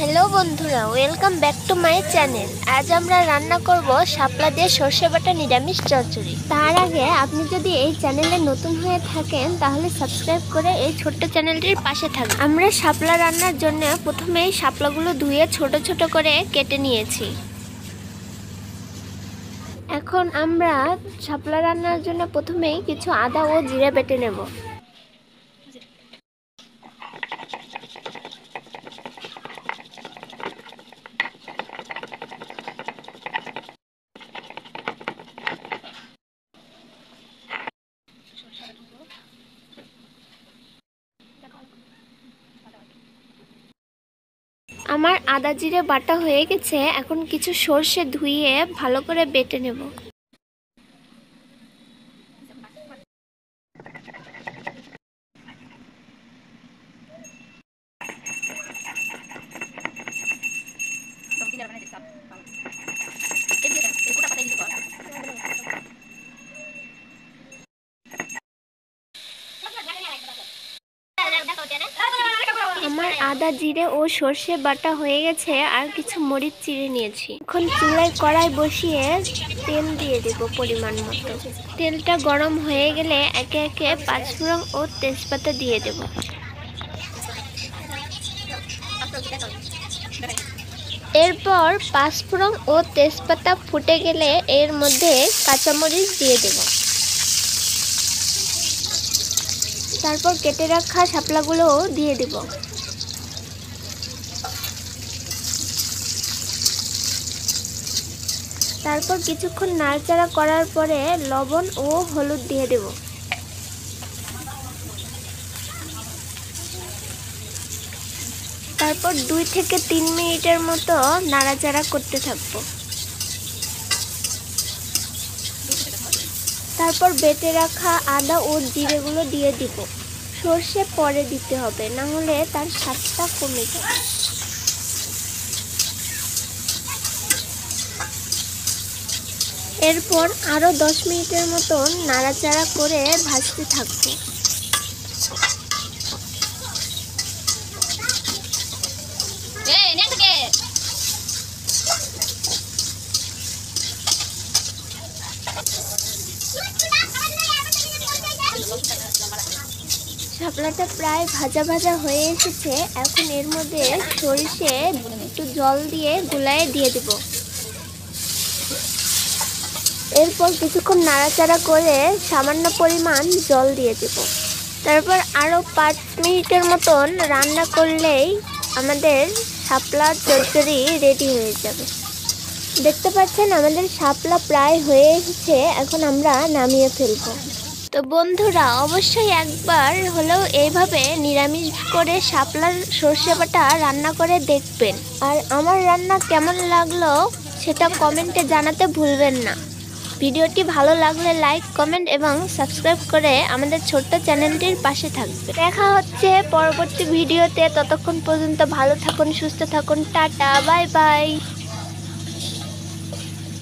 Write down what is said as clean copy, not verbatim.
Hello বন্ধুরা, welcome back to my channel. আজ আমরা রান্না করব শাপলা দিয়ে সর্ষে বাটা নিরামিষ চচ্চড়ি। তার আগে আপনি যদি এই চ্যানেলে নতুন হয়ে থাকেন তাহলে সাবস্ক্রাইব করে এই ছোট্ট চ্যানেলটির পাশে থাকুন। আমরা শাপলা রান্নার জন্য প্রথমেই শাপলাগুলো ধুয়ে ছোট ছোট করে কেটে নিয়েছি। এখন আমরা শাপলা রান্নার জন্য প্রথমেই কিছু আদা ও জিরে বেটে নেব। আমার আদা জিরে বাটা হয়ে গেছে। এখন কিছু সর্ষে ধুইয়ে ভালো করে বেটে নেব। আমার আদা জিরে ও সর্ষে বাটা হয়ে গেছে। আর কিছু মরিচ চিড়ে নিয়েছি। এখন চুলায় কড়াই বসিয়ে তেল দিয়ে দেব পরিমাণ মতো। তেলটা গরম হয়ে গেলে একে একে পাঁচফোড়ন ও তেজপাতা দিয়ে দেব। এরপর পাঁচফোড়ন ও তেজপাতা ফুটে গেলে এর মধ্যে কাঁচামরিচ দিয়ে দেব। তারপর কেটে রাখা শাপলাগুলো দিয়ে দেব। তারপর কিছুক্ষণ নাড়াচাড়া করার পরে লবণ ও হলুদ দিয়ে দেব। তারপর 2 থেকে 3 মিনিটের মতো নাড়াচাড়া করতে থাকবো। তারপর বেটে রাখা আদা ও জিরেগুলো দিয়ে দিব। সর্ষে পরে দিতে হবে, না হলে তার স্বাদটা কমে যাবে। এরপর আরো 10 মিনিটের মতন নাড়াচাড়া করে ভাজতে থাকবো। শাপলাটা প্রায় ভাজা ভাজা হয়ে এসেছে। এখন এর মধ্যে সরিষে একটু জল দিয়ে গুলায়ে দিয়ে দেব। এরপর কিছুক্ষণ নাড়াচাড়া করে সামান্য পরিমাণ জল দিয়ে দেব। তারপর আরও 5 মিনিটের মতন রান্না করলেই আমাদের শাপলা চচ্চড়ি রেডি হয়ে যাবে। দেখতে পাচ্ছেন আমাদের শাপলা প্রায় হয়ে এসেছে। এখন আমরা নামিয়ে ফেলবো। তো বন্ধুরা, অবশ্যই একবার হলেও এইভাবে নিরামিষ করে শাপলার সর্ষে বাটা রান্না করে দেখবেন। আর আমার রান্না কেমন লাগলো সেটা কমেন্টে জানাতে ভুলবেন না। ভিডিওটি ভালো লাগলে লাইক, কমেন্ট এবং সাবস্ক্রাইব করে আমাদের ছোট্ট চ্যানেলটির পাশে থাকবে। দেখা হচ্ছে পরবর্তী ভিডিওতে। ততক্ষণ পর্যন্ত ভালো থাকুন, সুস্থ থাকুন। Tata, bye bye.